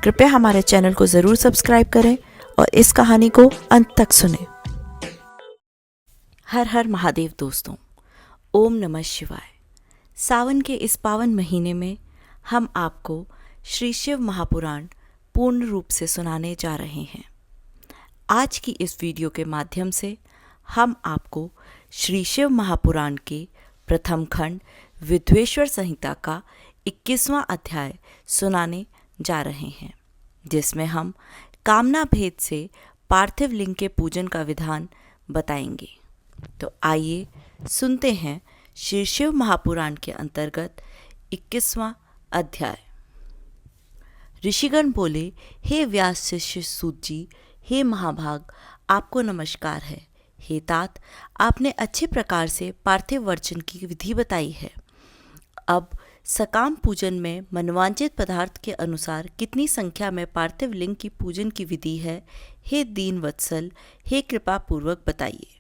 कृपया हमारे चैनल को ज़रूर सब्सक्राइब करें और इस कहानी को अंत तक सुनें। हर हर महादेव दोस्तों, ओम नमः शिवाय। सावन के इस पावन महीने में हम आपको श्री शिव महापुराण पूर्ण रूप से सुनाने जा रहे हैं। आज की इस वीडियो के माध्यम से हम आपको श्री शिव महापुराण के प्रथम खंड विद्वेश्वर संहिता का 21वां अध्याय सुनाने जा रहे हैं, जिसमें हम कामना भेद से पार्थिव लिंग के पूजन का विधान बताएंगे। तो आइए सुनते हैं श्री शिव महापुराण के अंतर्गत 21वां अध्याय। ऋषिगण बोले, हे व्यास शिष्य सूत जी, हे महाभाग, आपको नमस्कार है। हे तात, आपने अच्छे प्रकार से पार्थिव वर्चन की विधि बताई है। अब सकाम पूजन में मनवांचित पदार्थ के अनुसार कितनी संख्या में पार्थिव लिंग की पूजन की विधि है, हे दीन वत्सल, हे कृपा पूर्वक बताइए।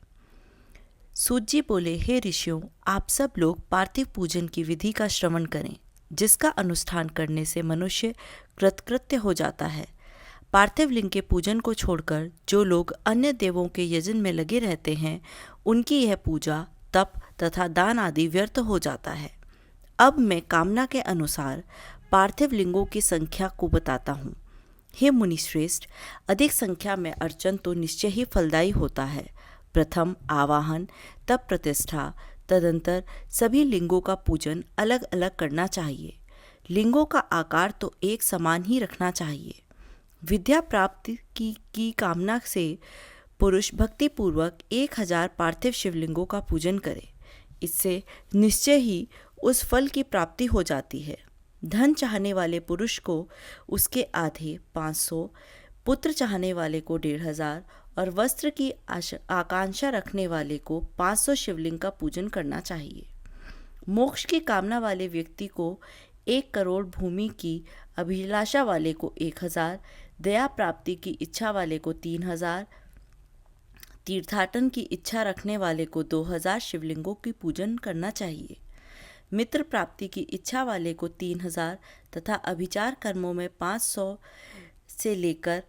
सूत जी बोले, हे ऋषियों, आप सब लोग पार्थिव पूजन की विधि का श्रवण करें, जिसका अनुष्ठान करने से मनुष्य कृतकृत्य हो जाता है। पार्थिव लिंग के पूजन को छोड़कर जो लोग अन्य देवों के यजन में लगे रहते हैं, उनकी यह पूजा, तप तथा दान आदि व्यर्थ हो जाता है। अब मैं कामना के अनुसार पार्थिव लिंगों की संख्या को बताता हूँ। हे मुनिश्रेष्ठ, अधिक संख्या में अर्चन तो निश्चय ही फलदायी होता है। प्रथम आवाहन, तब प्रतिष्ठा, तदंतर सभी लिंगों का पूजन अलग अलग करना चाहिए। लिंगों का आकार तो एक समान ही रखना चाहिए। विद्या प्राप्ति की कामना से पुरुष भक्तिपूर्वक 1000 पार्थिव शिवलिंगों का पूजन करे। इससे निश्चय ही उस फल की प्राप्ति हो जाती है। धन चाहने वाले पुरुष को उसके आधे 500, पुत्र चाहने वाले को 1500 और वस्त्र की आकांक्षा रखने वाले को 500 शिवलिंग का पूजन करना चाहिए। मोक्ष की कामना वाले व्यक्ति को 1 करोड़ भूमि की अभिलाषा वाले को 1000, दया प्राप्ति की इच्छा वाले को 3000, तीर्थाटन की इच्छा रखने वाले को 2000 शिवलिंगों की पूजन करना चाहिए। मित्र प्राप्ति की इच्छा वाले को 3000 तथा अभिचार कर्मों में 500 से लेकर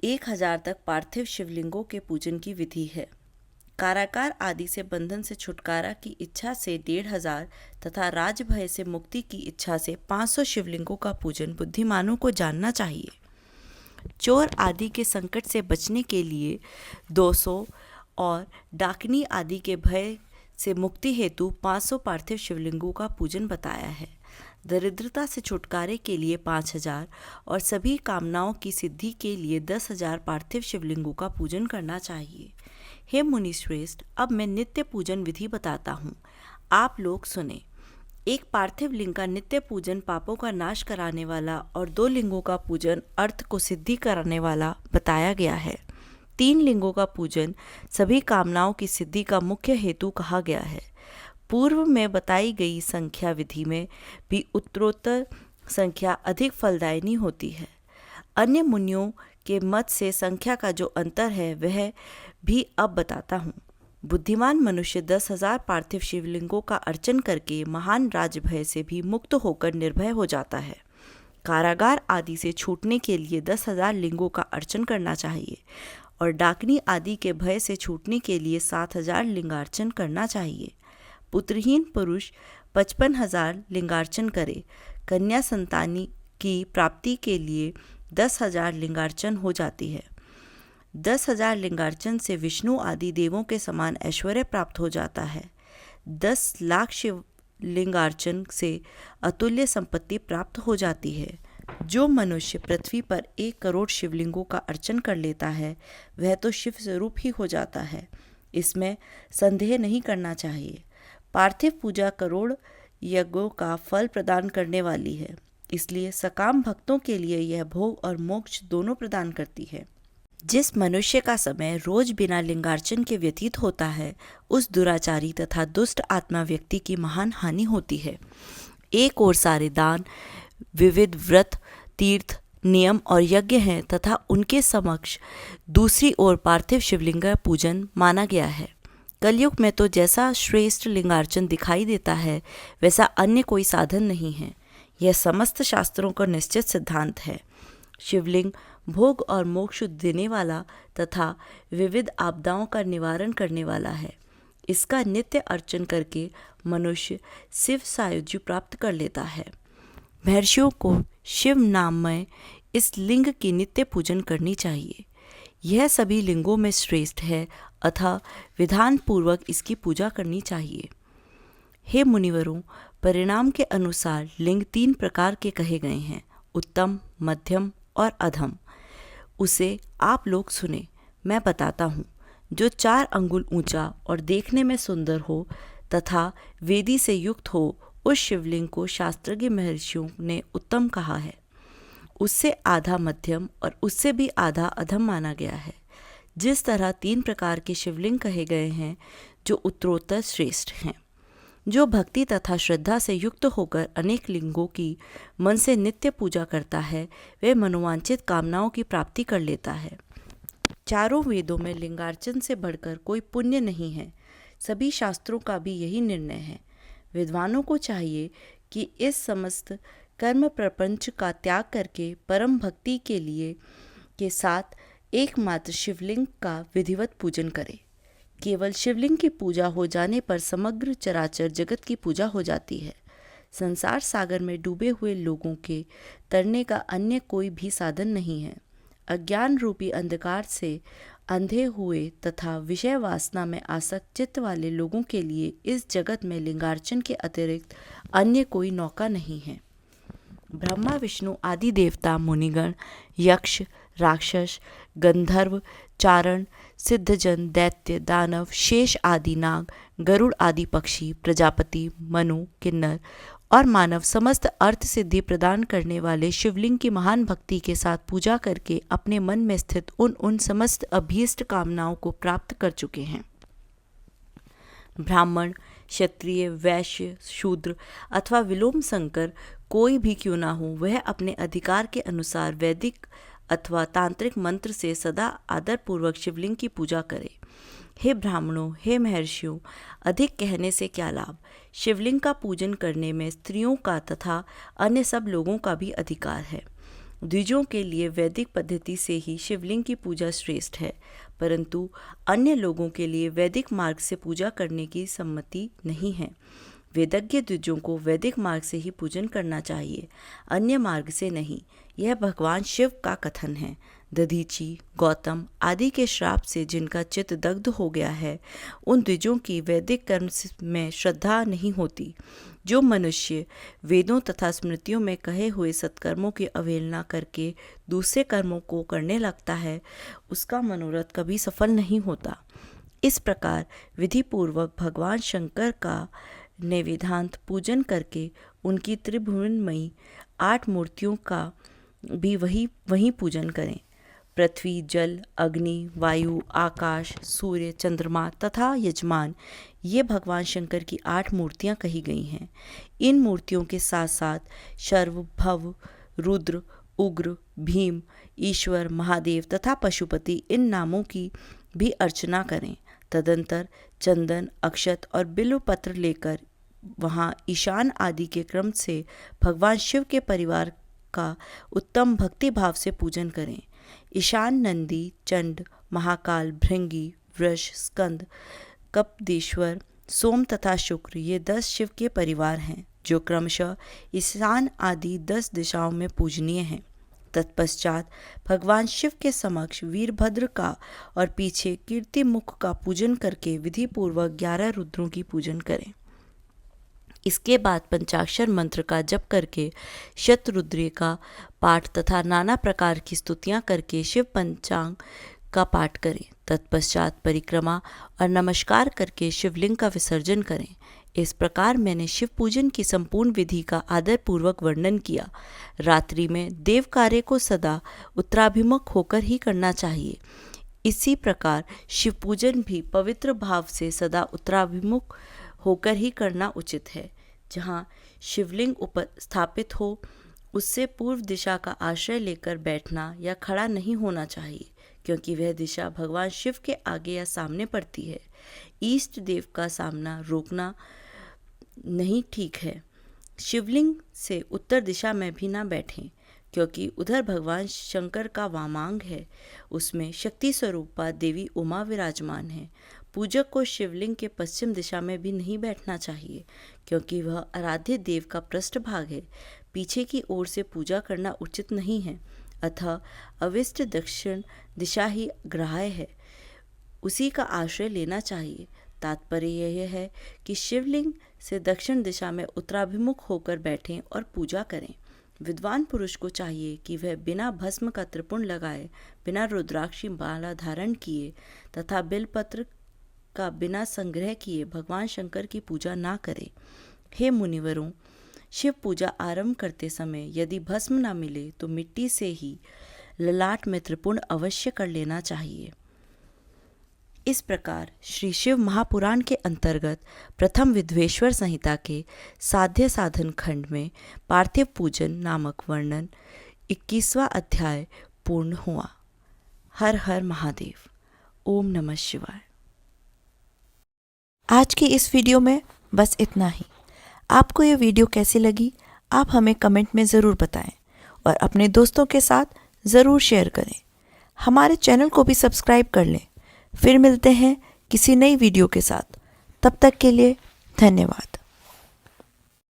1000 तक पार्थिव शिवलिंगों के पूजन की विधि है। कारागार आदि से बंधन से छुटकारा की इच्छा से 1500 तथा राजभय से मुक्ति की इच्छा से 500 शिवलिंगों का पूजन बुद्धिमानों को जानना चाहिए। चोर आदि के संकट से बचने के लिए 200 और डाकनी आदि के भय से मुक्ति हेतु 500 पार्थिव शिवलिंगों का पूजन बताया है। दरिद्रता से छुटकारे के लिए 5000 और सभी कामनाओं की सिद्धि के लिए 10,000 पार्थिव शिवलिंगों का पूजन करना चाहिए। हे मुनिश्रेष्ठ, अब मैं नित्य पूजन विधि बताता हूँ, आप लोग सुने। एक पार्थिव लिंग का नित्य पूजन पापों का नाश कराने वाला और 2 लिंगों का पूजन अर्थ को सिद्धि कराने वाला बताया गया है। 3 लिंगों का पूजन सभी कामनाओं की सिद्धि का मुख्य हेतु कहा गया है। पूर्व में बताई गई संख्या विधि में भी उत्तरोत्तर संख्या अधिक फलदायिनी होती है। अन्य मुनियों के मत से संख्या का जो अंतर है वह भी अब बताता हूँ। बुद्धिमान मनुष्य 10,000 पार्थिव शिवलिंगों का अर्चन करके महान राजभय से भी मुक्त होकर निर्भय हो जाता है। कारागार आदि से छूटने के लिए 10,000 लिंगों का अर्चन करना चाहिए और डाकनी आदि के भय से छूटने के लिए 7,000 लिंगार्चन करना चाहिए। पुत्रहीन पुरुष 55,000 लिंगार्चन करे। कन्या संतानी की प्राप्ति के लिए 10,000 लिंगार्चन हो जाती है। 10,000 लिंगार्चन से विष्णु आदि देवों के समान ऐश्वर्य प्राप्त हो जाता है। 10 लाख शिव लिंगार्चन से अतुल्य संपत्ति प्राप्त हो जाती है। जो मनुष्य पृथ्वी पर 1 करोड़ शिवलिंगों का अर्चन कर लेता है, वह तो शिव स्वरूप ही हो जाता है। इसमें संदेह नहीं करना चाहिए। पार्थिव पूजा करोड़ यज्ञों का फल प्रदान करने वाली है, इसलिए सकाम भक्तों के लिए यह भोग और मोक्ष दोनों प्रदान करती है। जिस मनुष्य का समय रोज बिना लिंगार्चन के व्यतीत होता है, उस दुराचारी तथा दुष्ट आत्मा व्यक्ति की महान हानि होती है। एक ओर सारे दान, विविध व्रत, तीर्थ, नियम और यज्ञ हैं तथा उनके समक्ष दूसरी ओर पार्थिव शिवलिंग का पूजन माना गया है। कलयुग में तो जैसा श्रेष्ठ लिंगार्चन दिखाई देता है, वैसा अन्य कोई साधन नहीं है। यह समस्त शास्त्रों का निश्चित सिद्धांत है। शिवलिंग भोग और मोक्ष देने वाला तथा विविध आपदाओं का निवारण करने वाला है। इसका नित्य अर्चन करके मनुष्य शिव सायुज्य प्राप्त कर लेता है। महर्षियों को शिव नाममय इस लिंग की नित्य पूजन करनी चाहिए। यह सभी लिंगों में श्रेष्ठ है, अतः विधान पूर्वक इसकी पूजा करनी चाहिए। हे मुनिवरों, परिणाम के अनुसार लिंग 3 प्रकार के कहे गए हैं, उत्तम, मध्यम और अधम। उसे आप लोग सुने, मैं बताता हूँ। जो 4 अंगुल ऊंचा और देखने में सुंदर हो तथा वेदी से युक्त हो, उस शिवलिंग को शास्त्रज्ञ महर्षियों ने उत्तम कहा है। उससे आधा मध्यम और उससे भी आधा अधम माना गया है। जिस तरह 3 प्रकार के शिवलिंग कहे गए हैं, जो उत्तरोत्तर श्रेष्ठ हैं। जो भक्ति तथा श्रद्धा से युक्त होकर अनेक लिंगों की मन से नित्य पूजा करता है, वह मनोवांछित कामनाओं की प्राप्ति कर लेता है। चारों वेदों में लिंगार्चन से बढ़कर कोई पुण्य नहीं है। सभी शास्त्रों का भी यही निर्णय है। विद्वानों को चाहिए कि इस समस्त कर्म प्रपंच का त्याग करके परम भक्ति के साथ एकमात्र शिवलिंग का विधिवत पूजन करें। केवल शिवलिंग की पूजा हो जाने पर समग्र चराचर जगत की पूजा हो जाती है। संसार सागर में डूबे हुए लोगों के तरने का अन्य कोई भी साधन नहीं है। अज्ञान रूपी अंधकार से अंधे हुए तथा विषय वासना में आसक्त चित्त वाले लोगों के लिए इस जगत में लिंगार्चन के अतिरिक्त अन्य कोई नौका नहीं है। ब्रह्मा, विष्णु आदि देवता, मुनिगण, यक्ष, राक्षस, गंधर्व, चारण, सिद्धजन, दैत्य, दानव, शेष आदि नाग, गरुड़ आदि पक्षी, प्रजापति, मनु, किन्नर और मानव समस्त अर्थ सिद्धि प्रदान करने वाले शिवलिंग की महान भक्ति के साथ पूजा करके अपने मन में स्थित उन समस्त अभीष्ट कामनाओं को प्राप्त कर चुके हैं। ब्राह्मण, क्षत्रिय, वैश्य, शूद्र अथवा विलोम संकर कोई भी क्यों ना हो, वह अपने अधिकार के अनुसार वैदिक अथवा तांत्रिक मंत्र से सदा आदरपूर्वक शिवलिंग की पूजा करे। हे ब्राह्मणों, हे महर्षियों, अधिक कहने से क्या लाभ। शिवलिंग का पूजन करने में स्त्रियों का तथा अन्य सब लोगों का भी अधिकार है। द्विजों के लिए वैदिक पद्धति से ही शिवलिंग की पूजा श्रेष्ठ है, परंतु अन्य लोगों के लिए वैदिक मार्ग से पूजा करने की सम्मति नहीं है। वेदज्ञ द्विजों को वैदिक मार्ग से ही पूजन करना चाहिए, अन्य मार्ग से नहीं। यह भगवान शिव का कथन है। दधीची, गौतम आदि के श्राप से जिनका चित्त दग्ध हो गया है, उन द्विजों की वैदिक कर्म में श्रद्धा नहीं होती। जो मनुष्य वेदों तथा स्मृतियों में कहे हुए सत्कर्मों की अवहेलना करके दूसरे कर्मों को करने लगता है, उसका मनोरथ कभी सफल नहीं होता। इस प्रकार विधिपूर्वक भगवान शंकर का निवेदांत पूजन करके उनकी त्रिभुवनमयी 8 मूर्तियों का भी वही पूजन करें। पृथ्वी, जल, अग्नि, वायु, आकाश, सूर्य, चंद्रमा तथा यजमान, ये भगवान शंकर की 8 मूर्तियां कही गई हैं। इन मूर्तियों के साथ साथ शर्व, भव, रुद्र, उग्र, भीम, ईश्वर, महादेव तथा पशुपति, इन नामों की भी अर्चना करें। तदंतर चंदन, अक्षत और बिल्व पत्र लेकर वहाँ ईशान आदि के क्रम से भगवान शिव के परिवार का उत्तम भक्ति भाव से पूजन करें। ईशान नंदी, चंड, महाकाल, भृंगी, वृष, स्कंद, कपदेश्वर, सोम तथा शुक्र, ये 10 शिव के परिवार हैं, जो क्रमशः ईशान आदि 10 दिशाओं में पूजनीय हैं। तत्पश्चात भगवान शिव के समक्ष वीरभद्र का और पीछे कीर्ति मुख का पूजन करके विधि पूर्वक 11 रुद्रों की पूजन करें। इसके बाद पंचाक्षर मंत्र का जप करके शतरुद्री का पाठ तथा नाना प्रकार की स्तुतियां करके शिव पंचांग का पाठ करें। तत्पश्चात परिक्रमा और नमस्कार करके शिवलिंग का विसर्जन करें। इस प्रकार मैंने शिव पूजन की संपूर्ण विधि का आदरपूर्वक वर्णन किया। रात्रि में देव कार्य को सदा उत्तराभिमुख होकर ही करना चाहिए। इसी प्रकार शिव पूजन भी पवित्र भाव से सदा उत्तराभिमुख होकर ही करना उचित है। जहाँ शिवलिंग स्थापित हो, उससे पूर्व दिशा का आश्रय लेकर बैठना या खड़ा नहीं होना चाहिए, क्योंकि वह दिशा भगवान शिव के आगे या सामने पड़ती है। ईष्ट देव का सामना रोकना नहीं ठीक है। शिवलिंग से उत्तर दिशा में भी ना बैठें, क्योंकि उधर भगवान शंकर का वामांग है, उसमें शक्ति स्वरूपा देवी उमा विराजमान है। पूजक को शिवलिंग के पश्चिम दिशा में भी नहीं बैठना चाहिए, क्योंकि वह आराध्य देव का पृष्ठभाग है। पीछे की ओर से पूजा करना उचित नहीं है, अतः अविष्ट दक्षिण दिशा ही ग्राह्य है, उसी का आश्रय लेना चाहिए। तात्पर्य यह है कि शिवलिंग से दक्षिण दिशा में उत्तराभिमुख होकर बैठें और पूजा करें। विद्वान पुरुष को चाहिए कि वह बिना भस्म का त्रिपुंड लगाए, बिना रुद्राक्षी माला धारण किए तथा बिलपत्र का बिना संग्रह किए भगवान शंकर की पूजा ना करे। हे मुनिवरों, शिव पूजा आरंभ करते समय यदि भस्म ना मिले तो मिट्टी से ही ललाट में त्रिपुंड अवश्य कर लेना चाहिए। इस प्रकार श्री शिव महापुराण के अंतर्गत प्रथम विद्वेश्वर संहिता के साध्य साधन खंड में पार्थिव पूजन नामक वर्णन 21वां अध्याय पूर्ण हुआ। हर हर महादेव। ओम नमः शिवाय। आज की इस वीडियो में बस इतना ही। आपको ये वीडियो कैसी लगी आप हमें कमेंट में ज़रूर बताएं और अपने दोस्तों के साथ ज़रूर शेयर करें। हमारे चैनल को भी सब्सक्राइब कर लें। फिर मिलते हैं किसी नई वीडियो के साथ। तब तक के लिए धन्यवाद।